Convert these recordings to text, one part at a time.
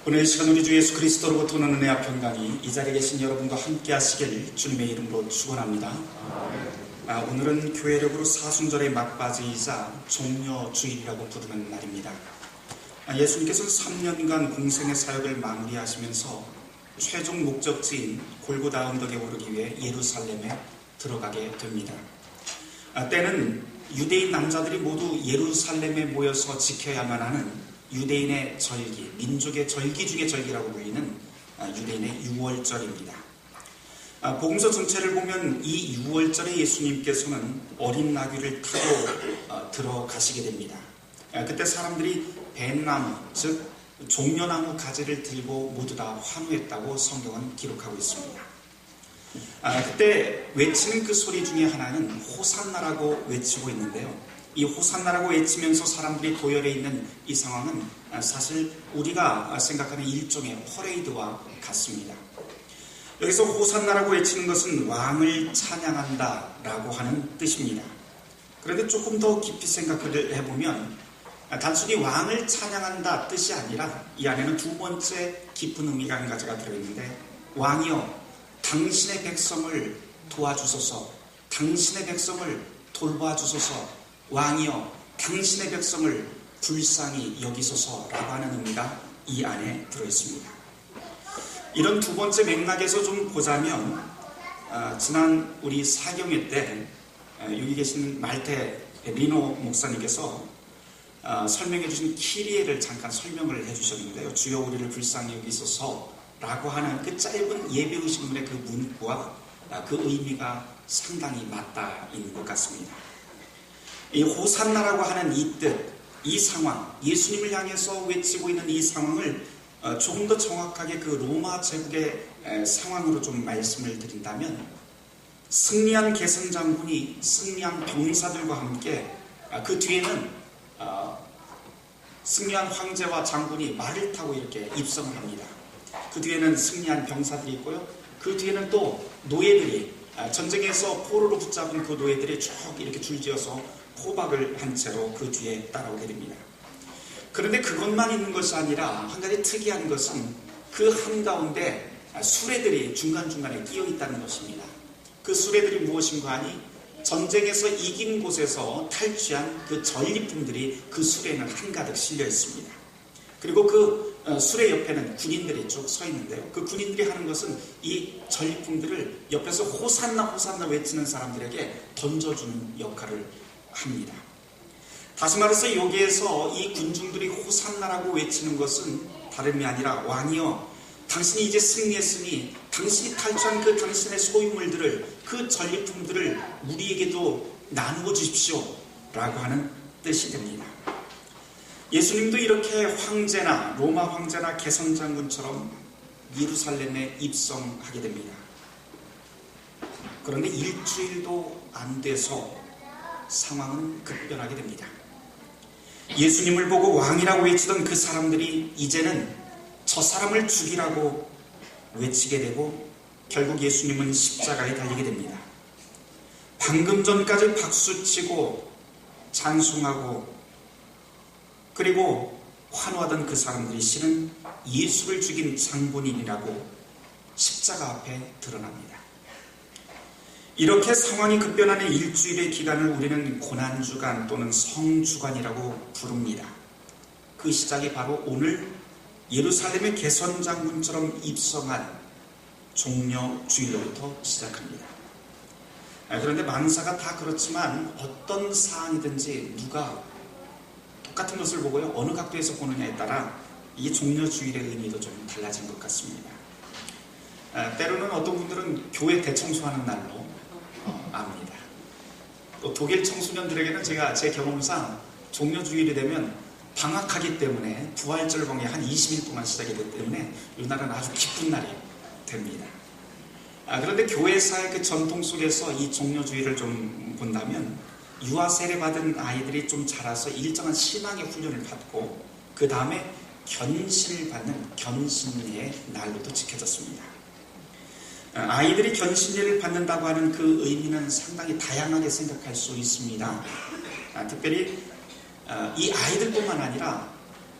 오늘 이 시간 우리 주 예수 그리스도로부터 오는 은혜와 평강이 이 자리에 계신 여러분과 함께 하시길 주님의 이름으로 축원합니다. 오늘은 교회력으로 사순절의 막바지이자 종려주일이라고 부르는 날입니다. 예수님께서는 3년간 공생의 사역을 마무리하시면서 최종 목적지인 골고다 언덕에 오르기 위해 예루살렘에 들어가게 됩니다. 때는 유대인 남자들이 모두 예루살렘에 모여서 지켜야만 하는 유대인의 절기, 민족의 절기 중의 절기라고 불리는 유대인의 유월절입니다. 복음서 전체를 보면 이 유월절에 예수님께서는 어린 나귀를 타고 들어가시게 됩니다. 그때 사람들이 뱀나무, 즉 종려나무 가지를 들고 모두 다 환호했다고 성경은 기록하고 있습니다. 그때 외치는 그 소리 중에 하나는 호산나라고 외치고 있는데요. 이 호산나라고 외치면서 사람들이 도열해 있는 이 상황은 사실 우리가 생각하는 일종의 퍼레이드와 같습니다. 여기서 호산나라고 외치는 것은 왕을 찬양한다 라고 하는 뜻입니다. 그런데 조금 더 깊이 생각을 해보면 단순히 왕을 찬양한다 뜻이 아니라 이 안에는 두 번째 깊은 의미가 한 가지가 들어있는데, 왕이여 당신의 백성을 도와주소서, 당신의 백성을 돌봐주소서, 왕이여 당신의 백성을 불쌍히 여기소서라고 하는 의미가 이 안에 들어있습니다. 이런 두 번째 맥락에서 좀 보자면 지난 우리 사경회 때 여기 계신 말테 리노 목사님께서 설명해 주신 키리에를 잠깐 설명을 해 주셨는데요. 주여 우리를 불쌍히 여기소서라고 하는 그 짧은 예배의식문의 그 문구와 그 의미가 상당히 맞닿아 있는 것 같습니다. 이 호산나라고 하는 이 뜻, 이 상황, 예수님을 향해서 외치고 있는 이 상황을 조금 더 정확하게 그 로마 제국의 상황으로 좀 말씀을 드린다면, 승리한 개선장군이 승리한 병사들과 함께 그 뒤에는 승리한 황제와 장군이 말을 타고 이렇게 입성을 합니다. 그 뒤에는 승리한 병사들이 있고요. 그 뒤에는 또 노예들이 전쟁에서 포로로 붙잡은 그 노예들이 쭉 이렇게 줄지어서 포박을 한 채로 그 뒤에 따라오게 됩니다. 그런데 그것만 있는 것이 아니라 한 가지 특이한 것은 그 한가운데 수레들이 중간중간에 끼어 있다는 것입니다. 그 수레들이 무엇인가 하니 전쟁에서 이긴 곳에서 탈취한 그 전리품들이 그 수레에는 한가득 실려 있습니다. 그리고 그 수레 옆에는 군인들이 쭉 서 있는데요. 그 군인들이 하는 것은 이 전리품들을 옆에서 호산나 호산나 외치는 사람들에게 던져주는 역할을 합니다. 다시 말해서 여기에서 이 군중들이 호산나라고 외치는 것은 다름이 아니라, 왕이여 당신이 이제 승리했으니 당신이 탈취한 그 당신의 소유물들을, 그 전리품들을 우리에게도 나누어 주십시오 라고 하는 뜻이 됩니다. 예수님도 이렇게 황제나 로마 황제나 개선장군처럼 예루살렘에 입성하게 됩니다. 그런데 일주일도 안 돼서 상황은 급변하게 됩니다. 예수님을 보고 왕이라고 외치던 그 사람들이 이제는 저 사람을 죽이라고 외치게 되고, 결국 예수님은 십자가에 달리게 됩니다. 방금 전까지 박수치고 찬송하고 그리고 환호하던 그 사람들이 실은 예수를 죽인 장본인이라고 십자가 앞에 드러납니다. 이렇게 상황이 급변하는 일주일의 기간을 우리는 고난주간 또는 성주간이라고 부릅니다. 그 시작이 바로 오늘 예루살렘의 개선장군처럼 입성한 종려주일로부터 시작합니다. 그런데 만사가 다 그렇지만 어떤 사안이든지 누가 똑같은 것을 보고요, 어느 각도에서 보느냐에 따라 이 종려주일의 의미도 좀 달라진 것 같습니다. 때로는 어떤 분들은 교회 대청소하는 날로 압니다. 또 독일 청소년들에게는 제가 제 경험상 종려주일이 되면 방학하기 때문에 부활절봉이 한 20일 동안 시작이 되기 때문에 이 날은 아주 기쁜 날이 됩니다. 그런데 교회사의 그 전통 속에서 이 종려주일을 좀 본다면, 유아 세례 받은 아이들이 좀 자라서 일정한 신앙의 훈련을 받고 그 다음에 견신을 받는 견신례의 날로도 지켜졌습니다. 아이들이 견신례를 받는다고 하는 그 의미는 상당히 다양하게 생각할 수 있습니다. 특별히 이 아이들뿐만 아니라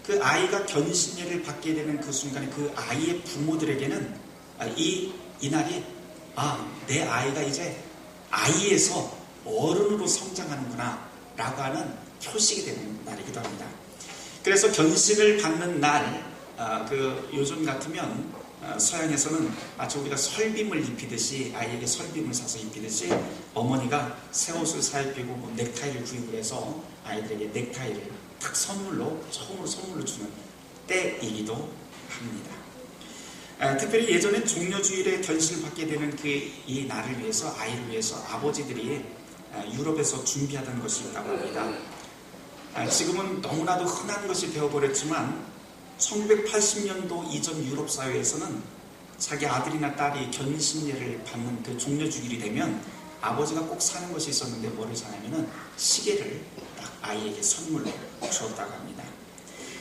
그 아이가 견신례를 받게 되는 그 순간에 그 아이의 부모들에게는 이날이 내 아이가 이제 아이에서 어른으로 성장하는구나 라고 하는 표식이 되는 날이기도 합니다. 그래서 견신을 받는 날, 요즘 같으면 서양에서는 마치 우리가 설빔을 입히듯이, 아이에게 설빔을 사서 입히듯이 어머니가 새 옷을 사입히고 넥타이를 구입을 해서 아이들에게 넥타이를 딱 처음으로 선물로 주는 때이기도 합니다. 특별히 예전엔 종려주일에 견신을 받게 되는 이 날을 위해서, 아이를 위해서 아버지들이 유럽에서 준비하던 것이 있다고 합니다. 지금은 너무나도 흔한 것이 되어버렸지만 1980년도 이전 유럽 사회에서는 자기 아들이나 딸이 견신례를 받는 그 종려주일이 되면 아버지가 꼭 사는 것이 있었는데 뭐를 사냐면은 시계를 딱 아이에게 선물로 주었다고 합니다.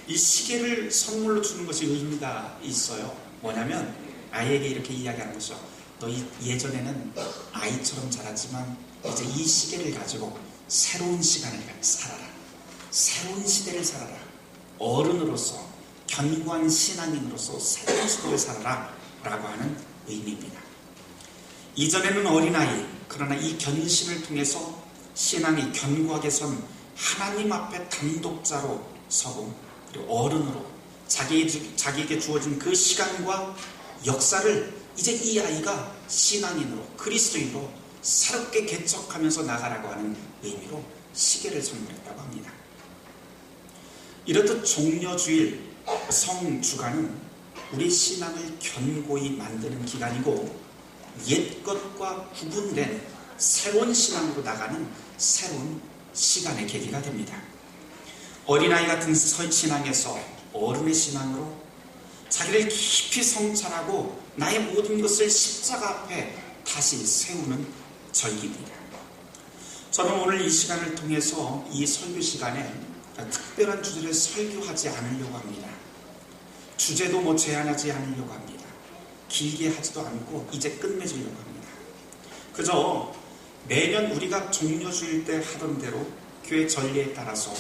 이 시계를 선물로 주는 것이 의미가 있어요. 뭐냐면 아이에게 이렇게 이야기하는 거죠. 너 예전에는 아이처럼 자랐지만 이제 이 시계를 가지고 새로운 시간을 살아라. 새로운 시대를 살아라. 어른으로서 견고한 신앙인으로서 새로운 시대를 살아라 라고 하는 의미입니다. 이전에는 어린아이, 그러나 이 견신을 통해서 신앙이 견고하게 선 하나님 앞에 단독자로 서고, 그리고 어른으로 자기에게 주어진 그 시간과 역사를 이제 이 아이가 신앙인으로, 그리스도인으로 새롭게 개척하면서 나가라고 하는 의미로 시계를 선물했다고 합니다. 이렇듯 종려주일, 성주간은 우리 신앙을 견고히 만드는 기간이고 옛것과 구분된 새로운 신앙으로 나가는 새로운 시간의 계기가 됩니다. 어린아이 같은 신앙에서 어른의 신앙으로 자기를 깊이 성찰하고 나의 모든 것을 십자가 앞에 다시 세우는 절기입니다. 저는 오늘 이 시간을 통해서 이 설교 시간에 특별한 주제를 설교하지 않으려고 합니다. 주제도 제한하지 않으려고 합니다. 길게 하지도 않고 이제 끝맺으려고 합니다. 그저 매년 우리가 종려주일 때 하던 대로 교회 전례에 따라서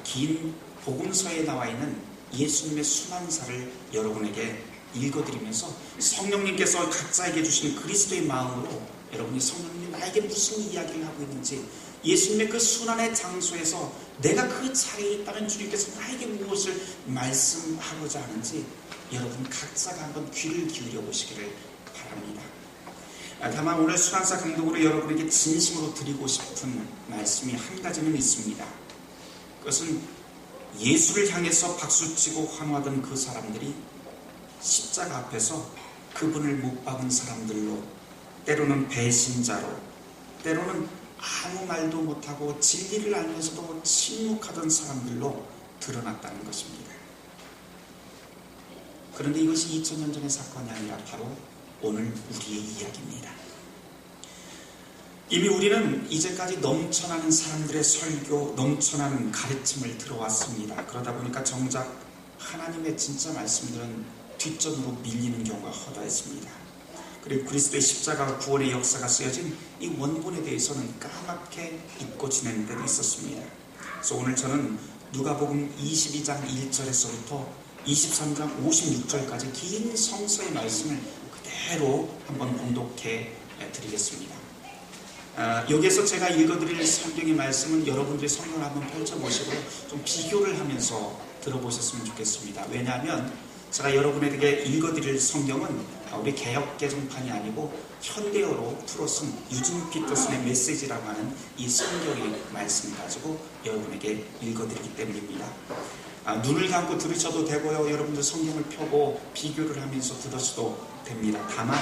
긴 복음서에 나와 있는 예수님의 순환사를 여러분에게 읽어드리면서 성령님께서 각자에게 주신 그리스도의 마음으로 여러분이 성령님이 나에게 무슨 이야기를 하고 있는지, 예수님의 그 순환의 장소에서 내가 그 자리에 있다면 주님께서 나에게 무엇을 말씀하고자 하는지 여러분 각자가 한번 귀를 기울여 보시기를 바랍니다. 다만 오늘 순환사 강독으로 여러분에게 진심으로 드리고 싶은 말씀이 한 가지는 있습니다. 그것은 예수를 향해서 박수치고 환호하던 그 사람들이 십자가 앞에서 그분을 못 박은 사람들로, 때로는 배신자로, 때로는 아무 말도 못하고 진리를 알면서도 침묵하던 사람들로 드러났다는 것입니다. 그런데 이것이 2000년 전의 사건이 아니라 바로 오늘 우리의 이야기입니다. 이미 우리는 이제까지 넘쳐나는 사람들의 설교, 넘쳐나는 가르침을 들어왔습니다. 그러다 보니까 정작 하나님의 진짜 말씀들은 뒷전으로 밀리는 경우가 허다했습니다. 그리고 그리스도의 십자가와 구원의 역사가 쓰여진 이 원본에 대해서는 까맣게 잊고 지내는 때도 있었습니다. 그래서 오늘 저는 누가복음 22장 1절에서부터 23장 56절까지 긴 성서의 말씀을 그대로 한번 봉독해 드리겠습니다. 여기에서 제가 읽어드릴 성경의 말씀은 여러분들이 성경을 한번 펼쳐보시고 좀 비교를 하면서 들어보셨으면 좋겠습니다. 왜냐하면 제가 여러분에게 읽어드릴 성경은 우리 개역 개정판이 아니고 현대어로 풀어 쓴 유진 피터슨의 메시지라고 하는 이 성경의 말씀을 가지고 여러분에게 읽어드리기 때문입니다. 눈을 감고 들으셔도 되고요. 여러분들 성경을 펴고 비교를 하면서 들으셔도 됩니다. 다만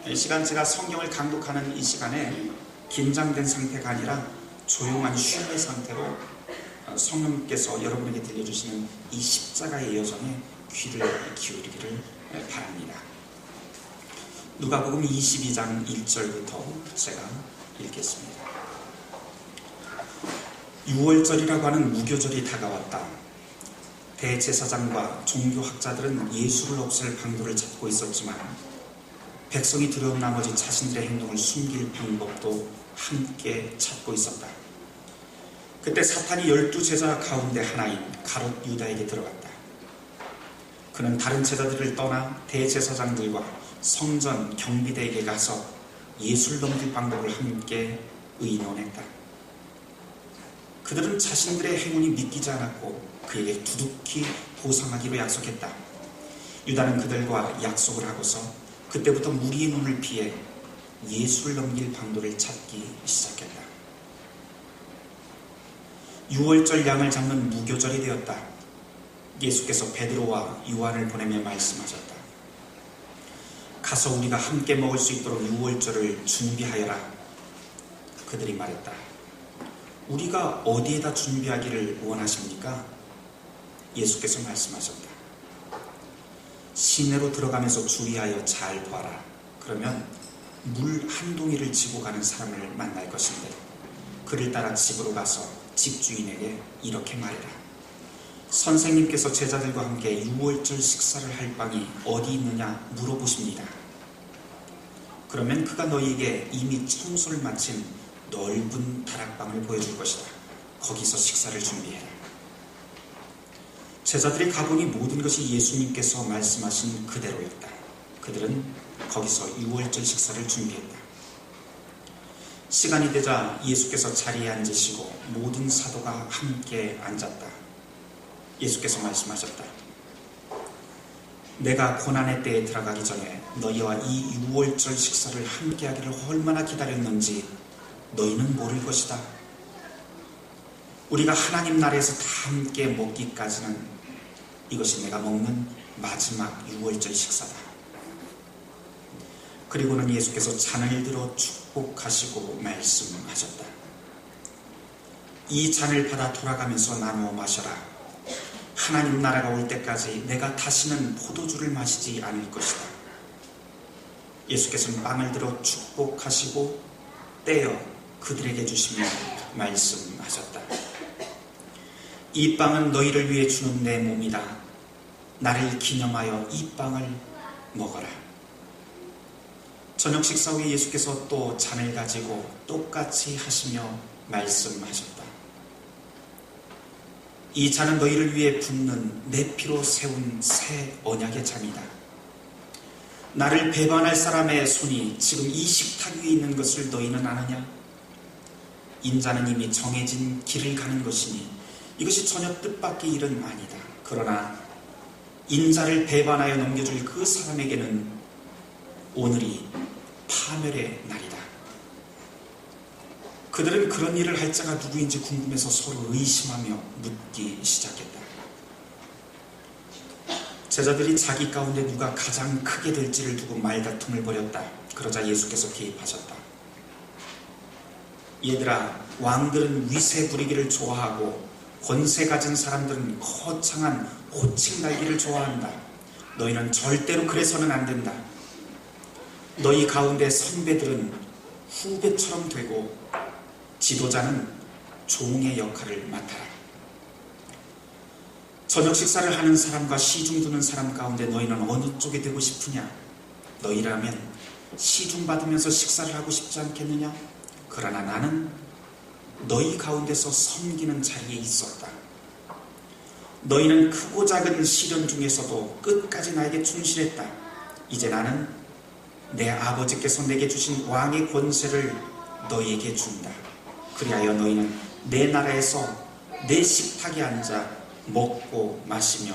이 시간 제가 성경을 강독하는 이 시간에 긴장된 상태가 아니라 조용한 쉼의 상태로 성령님께서 여러분에게 들려주시는 이 십자가의 여정에 귀를 기울이기를 바랍니다. 누가복음 22장 1절부터 제가 읽겠습니다. 6월절이라고 하는 무교절이 다가왔다. 대제사장과 종교학자들은 예수를 없앨 방도를 찾고 있었지만 백성이 두려운 나머지 자신들의 행동을 숨길 방법도 함께 찾고 있었다. 그때 사탄이 12 제자 가운데 하나인 가롯 유다에게 들어갔다. 그는 다른 제자들을 떠나 대제사장들과 성전 경비대에게 가서 예수를 넘길 방법을 함께 의논했다. 그들은 자신들의 행운이 믿기지 않았고 그에게 두둑히 보상하기로 약속했다. 유다는 그들과 약속을 하고서 그때부터 무리의 눈을 피해 예수를 넘길 방도를 찾기 시작했다. 유월절 양을 잡는 무교절이 되었다. 예수께서 베드로와 요한을 보내며 말씀하셨다. 가서 우리가 함께 먹을 수 있도록 유월절을 준비하여라. 그들이 말했다. 우리가 어디에다 준비하기를 원하십니까? 예수께서 말씀하셨다. 시내로 들어가면서 주의하여 잘 봐라. 그러면 물 한 동이를 지고 가는 사람을 만날 것인데 그를 따라 집으로 가서 집주인에게 이렇게 말해라. 선생님께서 제자들과 함께 유월절 식사를 할 방이 어디 있느냐 물어보십니다. 그러면 그가 너희에게 이미 청소를 마친 넓은 다락방을 보여줄 것이다. 거기서 식사를 준비해라. 제자들이 가보니 모든 것이 예수님께서 말씀하신 그대로였다. 그들은 거기서 유월절 식사를 준비했다. 시간이 되자 예수께서 자리에 앉으시고 모든 사도가 함께 앉았다. 예수께서 말씀하셨다. 내가 고난의 때에 들어가기 전에 너희와 이 유월절 식사를 함께 하기를 얼마나 기다렸는지 너희는 모를 것이다. 우리가 하나님 나라에서 다 함께 먹기까지는 이것이 내가 먹는 마지막 유월절 식사다. 그리고는 예수께서 잔을 들어 축복하시고 말씀하셨다. 이 잔을 받아 돌아가면서 나누어 마셔라. 하나님 나라가 올 때까지 내가 다시는 포도주를 마시지 않을 것이다. 예수께서는 빵을 들어 축복하시고 떼어 그들에게 주시며 말씀하셨다. 이 빵은 너희를 위해 주는 내 몸이다. 나를 기념하여 이 빵을 먹어라. 저녁 식사 후에 예수께서 또 잔을 가지고 똑같이 하시며 말씀하셨다. 이 잔은 너희를 위해 붓는 내 피로 세운 새 언약의 잔이다. 나를 배반할 사람의 손이 지금 이 식탁 위에 있는 것을 너희는 아느냐? 인자는 이미 정해진 길을 가는 것이니 이것이 전혀 뜻밖의 일은 아니다. 그러나 인자를 배반하여 넘겨줄 그 사람에게는 오늘이 파멸의 날이다. 그들은 그런 일을 할 자가 누구인지 궁금해서 서로 의심하며 묻기 시작했다. 제자들이 자기 가운데 누가 가장 크게 될지를 두고 말다툼을 벌였다. 그러자 예수께서 개입하셨다. 얘들아, 왕들은 위세 부리기를 좋아하고 권세 가진 사람들은 거창한 호칭 달기를 좋아한다. 너희는 절대로 그래서는 안 된다. 너희 가운데 선배들은 후배처럼 되고 지도자는 종의 역할을 맡아라. 저녁 식사를 하는 사람과 시중 두는 사람 가운데 너희는 어느 쪽이 되고 싶으냐? 너희라면 시중 받으면서 식사를 하고 싶지 않겠느냐? 그러나 나는 너희 가운데서 섬기는 자리에 있었다. 너희는 크고 작은 시련 중에서도 끝까지 나에게 충실했다. 이제 나는 내 아버지께서 내게 주신 왕의 권세를 너희에게 준다. 그리하여 너희는 내 나라에서 내 식탁에 앉아 먹고 마시며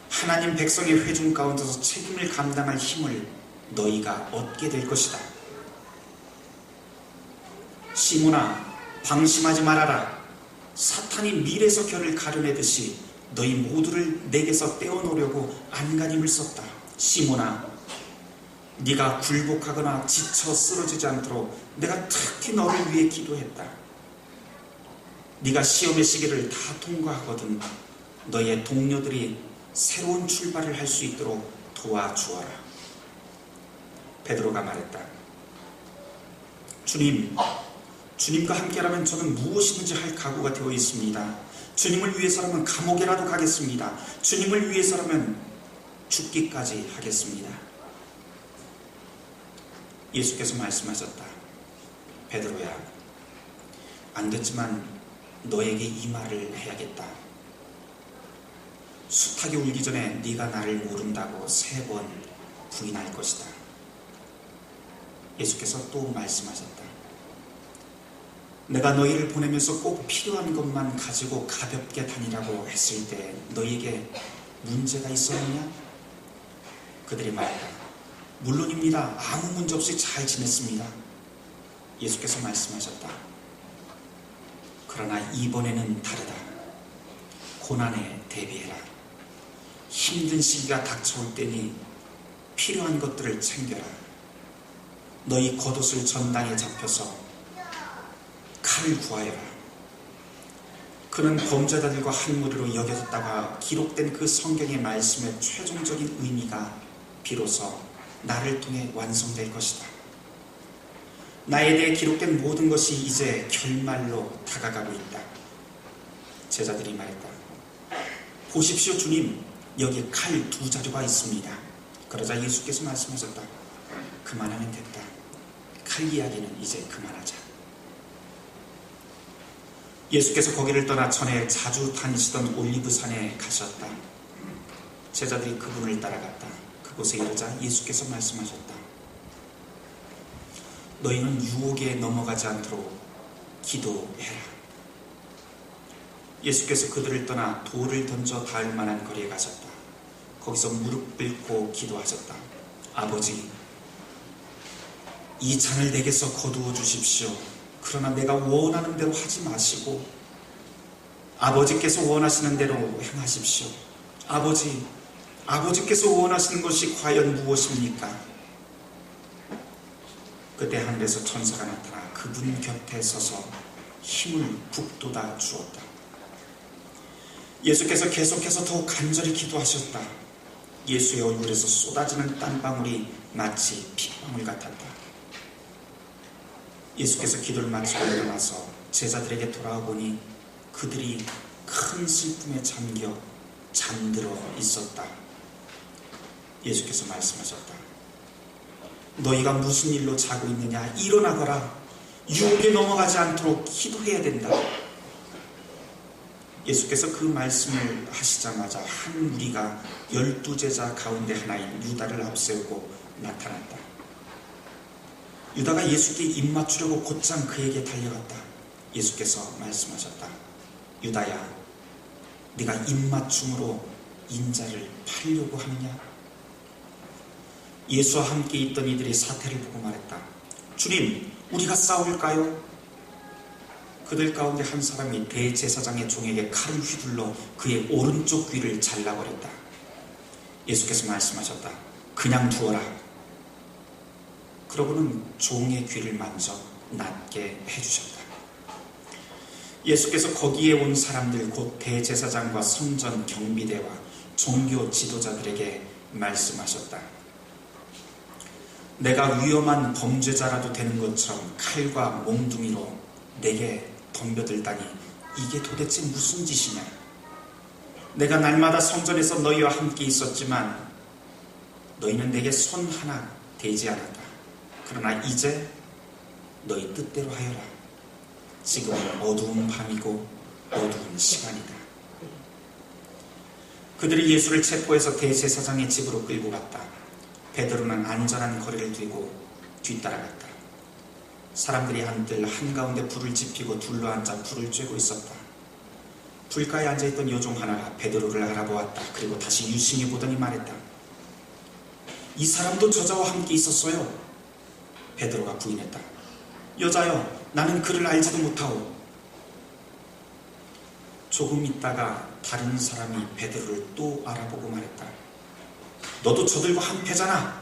하나님 백성의 회중 가운데서 책임을 감당할 힘을 너희가 얻게 될 것이다. 시몬아, 방심하지 말아라. 사탄이 밀에서 결을 가려내듯이 너희 모두를 내게서 떼어놓으려고 안간힘을 썼다. 시몬아, 네가 굴복하거나 지쳐 쓰러지지 않도록 내가 특히 너를 위해 기도했다. 네가 시험의 시기를 다 통과하거든 너희의 동료들이 새로운 출발을 할 수 있도록 도와주어라. 베드로가 말했다. 주님과 함께라면 저는 무엇이든지 할 각오가 되어 있습니다. 주님을 위해서라면 감옥에라도 가겠습니다. 주님을 위해서라면 죽기까지 하겠습니다. 예수께서 말씀하셨다. 베드로야, 안 됐지만 너에게 이 말을 해야겠다. 숱하게 울기 전에 네가 나를 모른다고 3번 부인할 것이다. 예수께서 또 말씀하셨다. 내가 너희를 보내면서 꼭 필요한 것만 가지고 가볍게 다니라고 했을 때 너희에게 문제가 있었느냐? 그들이 말했다. 물론입니다. 아무 문제 없이 잘 지냈습니다. 예수께서 말씀하셨다. 그러나 이번에는 다르다. 고난에 대비해라. 힘든 시기가 닥쳐올 때니 필요한 것들을 챙겨라. 너희 겉옷을 전당에 잡혀서 칼을 구하여라. 그는 범죄자들과 한 무리로 여겨졌다가 기록된 그 성경의 말씀의 최종적인 의미가 비로소 나를 통해 완성될 것이다. 나에 대해 기록된 모든 것이 이제 결말로 다가가고 있다. 제자들이 말했다. 보십시오 주님, 여기 칼 2자루가 있습니다. 그러자 예수께서 말씀하셨다. 그만하면 됐다. 칼 이야기는 이제 그만하자. 예수께서 거기를 떠나 전에 자주 다니시던 올리브산에 가셨다. 제자들이 그분을 따라갔다. 그곳에 이르자 예수께서 말씀하셨다. 너희는 유혹에 넘어가지 않도록 기도해라. 예수께서 그들을 떠나 돌을 던져 닿을 만한 거리에 가셨다. 거기서 무릎 꿇고 기도하셨다. 아버지, 이 잔을 내게서 거두어 주십시오. 그러나 내가 원하는 대로 하지 마시고 아버지께서 원하시는 대로 행하십시오. 아버지께서 원하시는 것이 과연 무엇입니까? 그때 하늘에서 천사가 나타나 그분 곁에 서서 힘을 북돋아 주었다. 예수께서 계속해서 더욱 간절히 기도하셨다. 예수의 얼굴에서 쏟아지는 땀방울이 마치 핏방울 같았다. 예수께서 기도를 마치고 일어나서 제자들에게 돌아오보니 그들이 큰 슬픔에 잠겨 잠들어 있었다. 예수께서 말씀하셨다. 너희가 무슨 일로 자고 있느냐? 일어나거라. 유혹에 넘어가지 않도록 기도해야 된다. 예수께서 그 말씀을 하시자마자 한 무리가 12제자 가운데 하나인 유다를 앞세우고 나타났다. 유다가 예수께 입맞추려고 곧장 그에게 달려갔다. 예수께서 말씀하셨다. 유다야, 네가 입맞춤으로 인자를 팔려고 하느냐? 예수와 함께 있던 이들이 사태를 보고 말했다. 주님, 우리가 싸울까요? 그들 가운데 한 사람이 대제사장의 종에게 칼을 휘둘러 그의 오른쪽 귀를 잘라버렸다. 예수께서 말씀하셨다. 그냥 두어라. 그러고는 종의 귀를 만져 낫게 해주셨다. 예수께서 거기에 온 사람들 곧 대제사장과 성전 경비대와 종교 지도자들에게 말씀하셨다. 내가 위험한 범죄자라도 되는 것처럼 칼과 몽둥이로 내게 덤벼들다니 이게 도대체 무슨 짓이냐? 내가 날마다 성전에서 너희와 함께 있었지만 너희는 내게 손 하나 대지 않았다. 그러나 이제 너희 뜻대로 하여라. 지금은 어두운 밤이고 어두운 시간이다. 그들이 예수를 체포해서 대제사장의 집으로 끌고 갔다. 베드로는 안전한 거리를 두고 뒤따라갔다. 사람들이 한들 한가운데 불을 지피고 둘러앉아 불을 쬐고 있었다. 불가에 앉아있던 여종 하나가 베드로를 알아보았다. 그리고 다시 유심히 보더니 말했다. 이 사람도 저자와 함께 있었어요. 베드로가 부인했다. 여자여, 나는 그를 알지도 못하오. 조금 있다가 다른 사람이 베드로를 또 알아보고 말했다. 너도 저들과 한패잖아.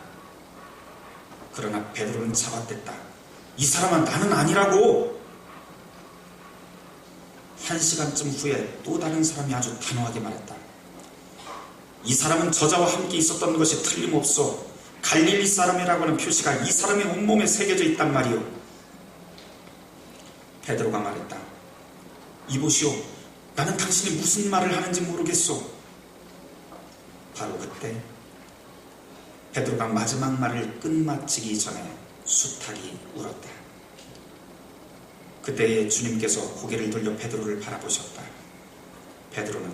그러나 베드로는 잡아댔다. 이 사람은 나는 아니라고. 1시간쯤 후에 또 다른 사람이 아주 단호하게 말했다. 이 사람은 저자와 함께 있었던 것이 틀림없어. 갈릴리 사람이라고 하는 표시가 이 사람의 온몸에 새겨져 있단 말이오. 베드로가 말했다. 이보시오, 나는 당신이 무슨 말을 하는지 모르겠소. 바로 그때 베드로가 마지막 말을 끝마치기 전에 숱하게 울었다. 그때에 주님께서 고개를 돌려 베드로를 바라보셨다. 베드로는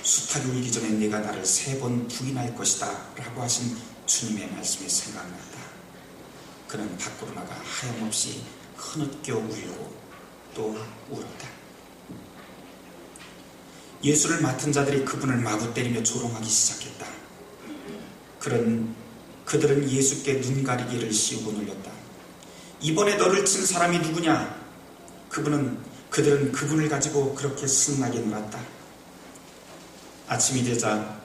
수탉이 울기 전에 네가 나를 3번 부인할 것이다 라고 하신 주님의 말씀이 생각났다. 그는 밖으로 나가 하염없이 흐느껴 울고 또 울었다. 예수를 맡은 자들이 그분을 마구 때리며 조롱하기 시작했다. 그들은 예수께 눈가리개를 씌우고 놀렸다. 이번에 너를 친 사람이 누구냐? 그들은 그분을 가지고 그렇게 신나게 놀았다. 아침이 되자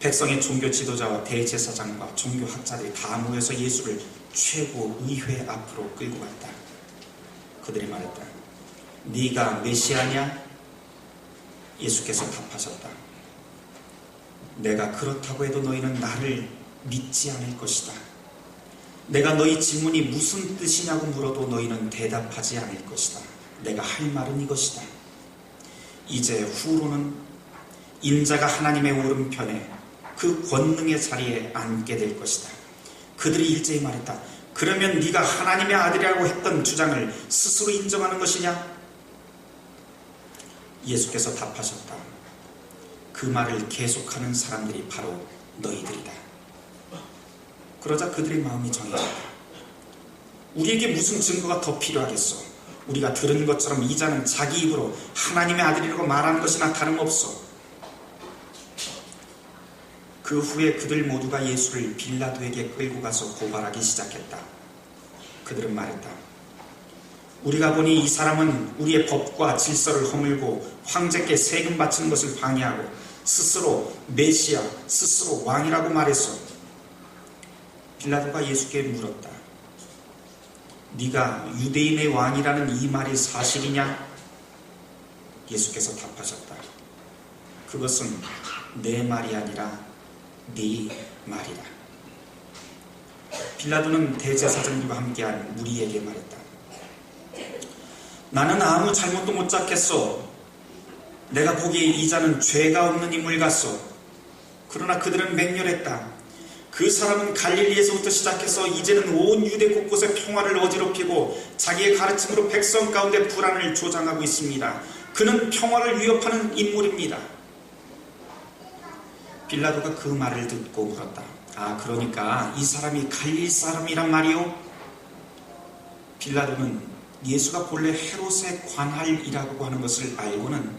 백성의 종교 지도자와 대제사장과 종교학자들이 다 모여서 예수를 최고 의회 앞으로 끌고 갔다. 그들이 말했다. 네가 메시아냐? 예수께서 답하셨다. 내가 그렇다고 해도 너희는 나를 믿지 않을 것이다. 내가 너희 질문이 무슨 뜻이냐고 물어도 너희는 대답하지 않을 것이다. 내가 할 말은 이것이다. 이제 후로는 인자가 하나님의 오른편에 그 권능의 자리에 앉게 될 것이다. 그들이 일제히 말했다. 그러면 네가 하나님의 아들이라고 했던 주장을 스스로 인정하는 것이냐? 예수께서 답하셨다. 그 말을 계속하는 사람들이 바로 너희들이다. 그러자 그들의 마음이 정해졌다. 우리에게 무슨 증거가 더 필요하겠어? 우리가 들은 것처럼 이 자는 자기 입으로 하나님의 아들이라고 말하는 것이나 다름없어. 그 후에 그들 모두가 예수를 빌라도에게 끌고 가서 고발하기 시작했다. 그들은 말했다. 우리가 보니 이 사람은 우리의 법과 질서를 허물고 황제께 세금 바치는 것을 방해하고 스스로 메시아, 스스로 왕이라고 말했어. 빌라도가 예수께 물었다. 네가 유대인의 왕이라는 이 말이 사실이냐? 예수께서 답하셨다. 그것은 내 말이 아니라 네 말이다. 빌라도는 대제사장들과 함께한 무리에게 말했다. 나는 아무 잘못도 못 잡겠소. 내가 보기에 이 자는 죄가 없는 인물 같소. 그러나 그들은 맹렬했다. 그 사람은 갈릴리에서부터 시작해서 이제는 온 유대 곳곳에 평화를 어지럽히고 자기의 가르침으로 백성 가운데 불안을 조장하고 있습니다. 그는 평화를 위협하는 인물입니다. 빌라도가 그 말을 듣고 물었다. 아, 그러니까 이 사람이 갈릴 사람이란 말이오? 빌라도는 예수가 본래 헤롯의 관할이라고 하는 것을 알고는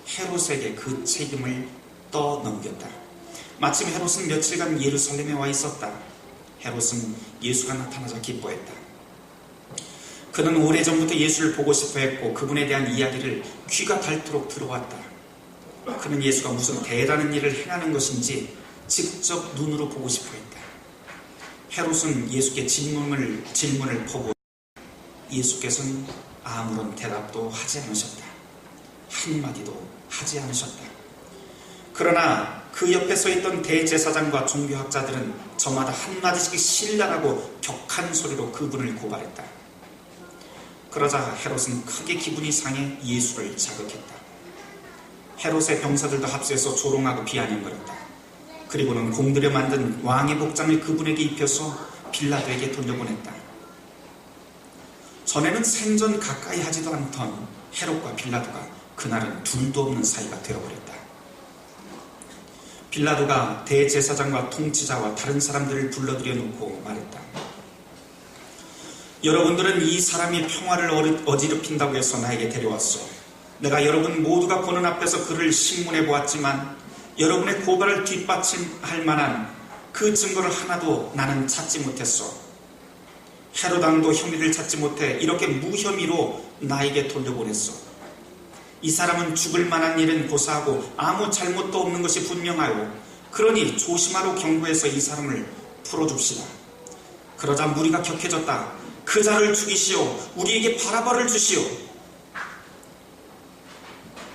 헤롯에게 그 책임을 떠넘겼다. 마침 헤롯은 며칠간 예루살렘에 와 있었다. 헤롯은 예수가 나타나자 기뻐했다. 그는 오래전부터 예수를 보고 싶어 했고 그분에 대한 이야기를 귀가 닳도록 들어왔다. 그는 예수가 무슨 대단한 일을 행하는 것인지 직접 눈으로 보고 싶어 했다. 헤롯은 예수께 질문을 퍼고 예수께서는 아무런 대답도 하지 않으셨다. 한마디도 하지 않으셨다. 그러나 그 옆에 서 있던 대제사장과 종교학자들은 저마다 한마디씩 신랄하고 격한 소리로 그분을 고발했다. 그러자 헤롯은 크게 기분이 상해 예수를 자극했다. 헤롯의 병사들도 합세해서 조롱하고 비아냥거렸다. 그리고는 공들여 만든 왕의 복장을 그분에게 입혀서 빌라도에게 돌려보냈다. 전에는 생전 가까이 하지도 않던 헤롯과 빌라도가 그날은 둘도 없는 사이가 되어버렸다. 빌라도가 대제사장과 통치자와 다른 사람들을 불러들여 놓고 말했다. 여러분들은 이 사람이 평화를 어지럽힌다고 해서 나에게 데려왔어. 내가 여러분 모두가 보는 앞에서 그를 신문해 보았지만 여러분의 고발을 뒷받침할 만한 그 증거를 하나도 나는 찾지 못했어. 헤롯 왕도 혐의를 찾지 못해 이렇게 무혐의로 나에게 돌려보냈어. 이 사람은 죽을 만한 일은 고사하고 아무 잘못도 없는 것이 분명하요. 그러니 조심하러 경고해서 이 사람을 풀어줍시다. 그러자 무리가 격해졌다. 그 자를 죽이시오. 우리에게 바라바를 주시오.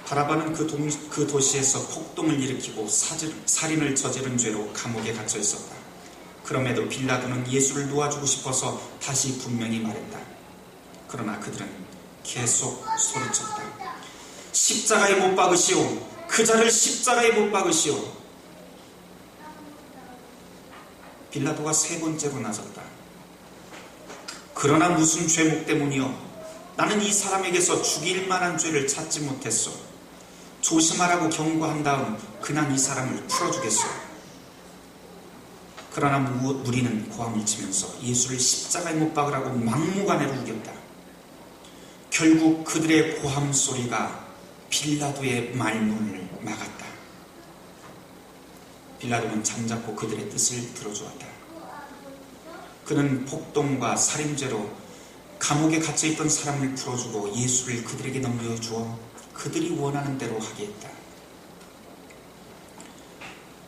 바라바는 그 도시에서 폭동을 일으키고 살인을 저지른 죄로 감옥에 갇혀 있었다. 그럼에도 빌라도는 예수를 놓아주고 싶어서 다시 분명히 말했다. 그러나 그들은 계속 소리쳤다. 십자가에 못 박으시오. 그 자를 십자가에 못 박으시오. 빌라도가 3번째로 나섰다. 그러나 무슨 죄목 때문이요? 나는 이 사람에게서 죽일 만한 죄를 찾지 못했소. 조심하라고 경고한 다음 그냥 이 사람을 풀어주겠어요. 그러나 무리는 고함을 치면서 예수를 십자가에 못 박으라고 막무가내로 우겼다. 결국 그들의 고함 소리가 빌라도의 말문을 막았다. 빌라도는 잠자코 그들의 뜻을 들어주었다. 그는 폭동과 살인죄로 감옥에 갇혀있던 사람을 풀어주고 예수를 그들에게 넘겨주어 그들이 원하는 대로 하게 했다.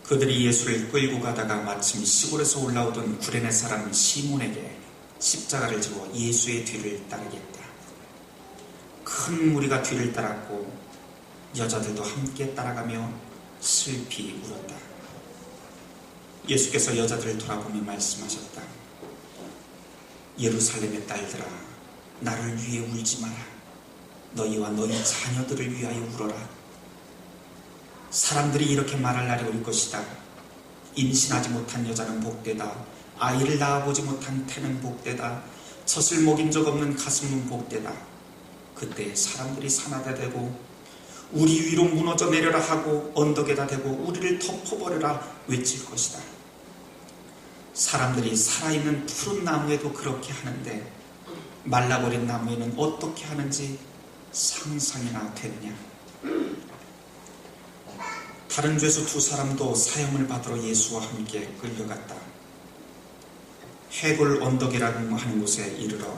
그들이 예수를 끌고 가다가 마침 시골에서 올라오던 구레네 사람 시몬에게 십자가를 지워 예수의 뒤를 따르게 했다. 큰 무리가 뒤를 따랐고 여자들도 함께 따라가며 슬피 울었다. 예수께서 여자들을 돌아보며 말씀하셨다. 예루살렘의 딸들아, 나를 위해 울지 마라. 너희와 너희 자녀들을 위하여 울어라. 사람들이 이렇게 말할 날이 올 것이다. 임신하지 못한 여자는 복되다. 아이를 낳아보지 못한 태는 복되다. 젖을 먹인 적 없는 가슴은 복되다. 그때 사람들이 산하다 대고 우리 위로 무너져 내려라 하고 언덕에다 대고 우리를 덮어버려라 외칠 것이다. 사람들이 살아있는 푸른 나무에도 그렇게 하는데 말라버린 나무에는 어떻게 하는지 상상이나 되느냐. 다른 죄수 두 사람도 사형을 받으러 예수와 함께 끌려갔다. 해골 언덕이라고 하는 곳에 이르러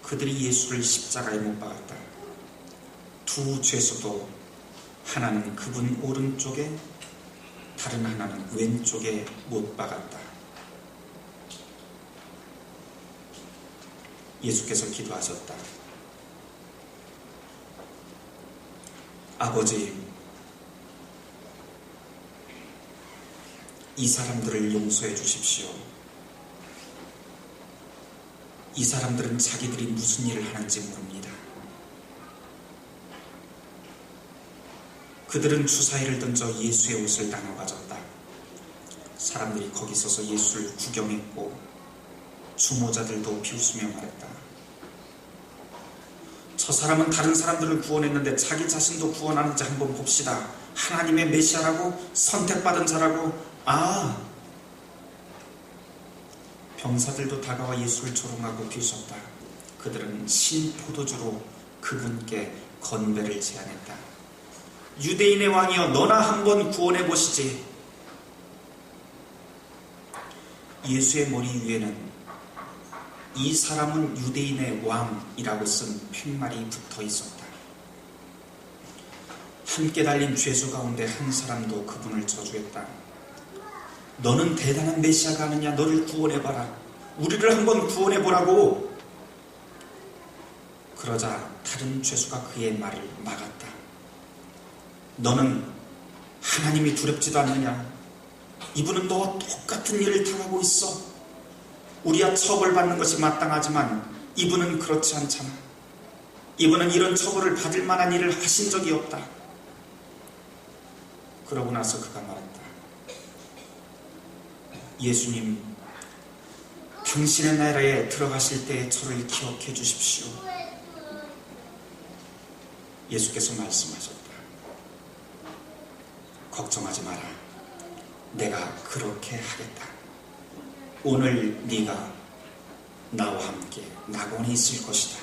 그들이 예수를 십자가에 못 박았다. 두 죄수도 하나는 그분 오른쪽에 다른 하나는 왼쪽에 못 박았다. 예수께서 기도하셨다. 아버지, 이 사람들을 용서해 주십시오. 이 사람들은 자기들이 무슨 일을 하는지 모릅니다. 그들은 주사위를 던져 예수의 옷을 나눠 가졌다. 사람들이 거기 서서 예수를 구경했고 주모자들도 비웃으며 말했다. 저 사람은 다른 사람들을 구원했는데 자기 자신도 구원하는지 한번 봅시다. 하나님의 메시아라고, 선택받은 자라고. 병사들도 다가와 예수를 조롱하고 비웃었다. 그들은 신포도주로 그분께 건배를 제안했다. 유대인의 왕이여, 너나 한번 구원해 보시지. 예수의 머리 위에는 이 사람은 유대인의 왕이라고 쓴 팻말이 붙어 있었다. 함께 달린 죄수 가운데 한 사람도 그분을 저주했다. 너는 대단한 메시아가 아니냐. 너를 구원해봐라. 우리를 한번 구원해보라고. 그러자 다른 죄수가 그의 말을 막았다. 너는 하나님이 두렵지도 않느냐. 이분은 너와 똑같은 일을 당하고 있어. 우리야 처벌받는 것이 마땅하지만 이분은 그렇지 않잖아. 이분은 이런 처벌을 받을 만한 일을 하신 적이 없다. 그러고 나서 그가 말했다. 예수님, 당신의 나라에 들어가실 때에 저를 기억해 주십시오. 예수께서 말씀하셨다. 걱정하지 마라. 내가 그렇게 하겠다. 오늘 네가 나와 함께 낙원에 있을 것이다.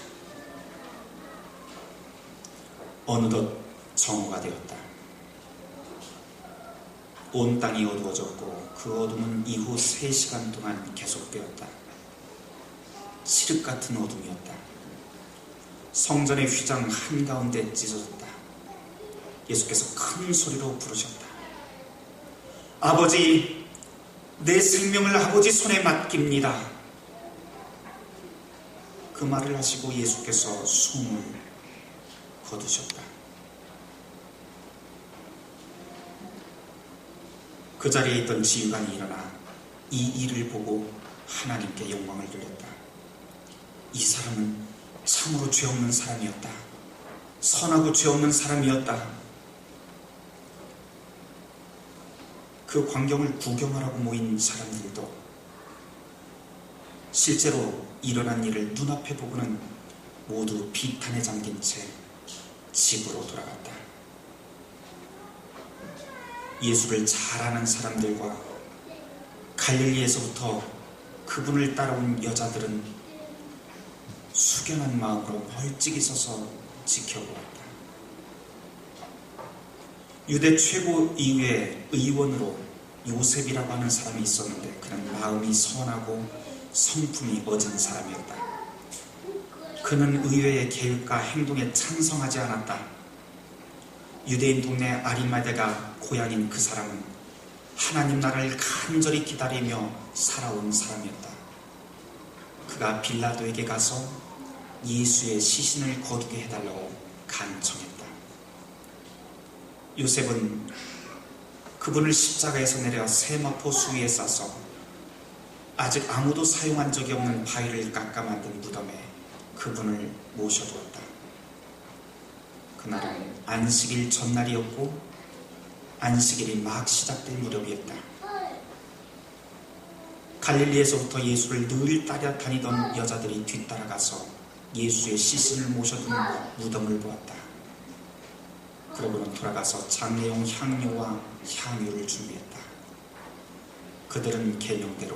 어느덧 정오가 되었다. 온 땅이 어두워졌고 그 어둠은 이후 3시간 동안 계속되었다. 칠흑 같은 어둠이었다. 성전의 휘장 한가운데 찢어졌다. 예수께서 큰 소리로 부르셨다. 아버지, 내 생명을 아버지 손에 맡깁니다. 그 말을 하시고 예수께서 숨을 거두셨다. 그 자리에 있던 지휘관이 일어나 이 일을 보고 하나님께 영광을 돌렸다. 이 사람은 참으로 죄 없는 사람이었다. 선하고 죄 없는 사람이었다. 그 광경을 구경하라고 모인 사람들도 실제로 일어난 일을 눈앞에 보고는 모두 비탄에 잠긴 채 집으로 돌아갔다. 예수를 잘 아는 사람들과 갈릴리에서부터 그분을 따라온 여자들은 숙연한 마음으로 멀찍이 서서 지켜보았다. 유대 최고 이후의 의원으로 요셉이라고 하는 사람이 있었는데 그는 마음이 선하고 성품이 어진 사람이었다. 그는 의회의 계획과 행동에 찬성하지 않았다. 유대인 동네 아리마대가 고향인 그 사람은 하나님 나라를 간절히 기다리며 살아온 사람이었다. 그가 빌라도에게 가서 예수의 시신을 거두게 해달라고 간청했다. 요셉은 그분을 십자가에서 내려 세마포 수위에 싸서 아직 아무도 사용한 적이 없는 바위를 깎아 만든 무덤에 그분을 모셔두었다. 그날은 안식일 전날이었고 안식일이 막 시작될 무렵이었다. 갈릴리에서부터 예수를 늘 따라다니던 여자들이 뒤따라가서 예수의 시신을 모셔둔 무덤을 보았다. 그러고는 돌아가서 장례용 향료와 향유를 준비했다. 그들은 계명대로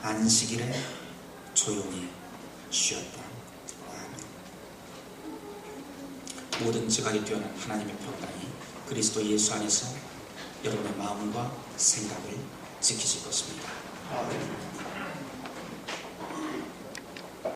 안식일에 조용히 쉬었다. 모든 지각이 뛰어난 하나님의 평강이 그리스도 예수 안에서 여러분의 마음과 생각을 지키실 것입니다.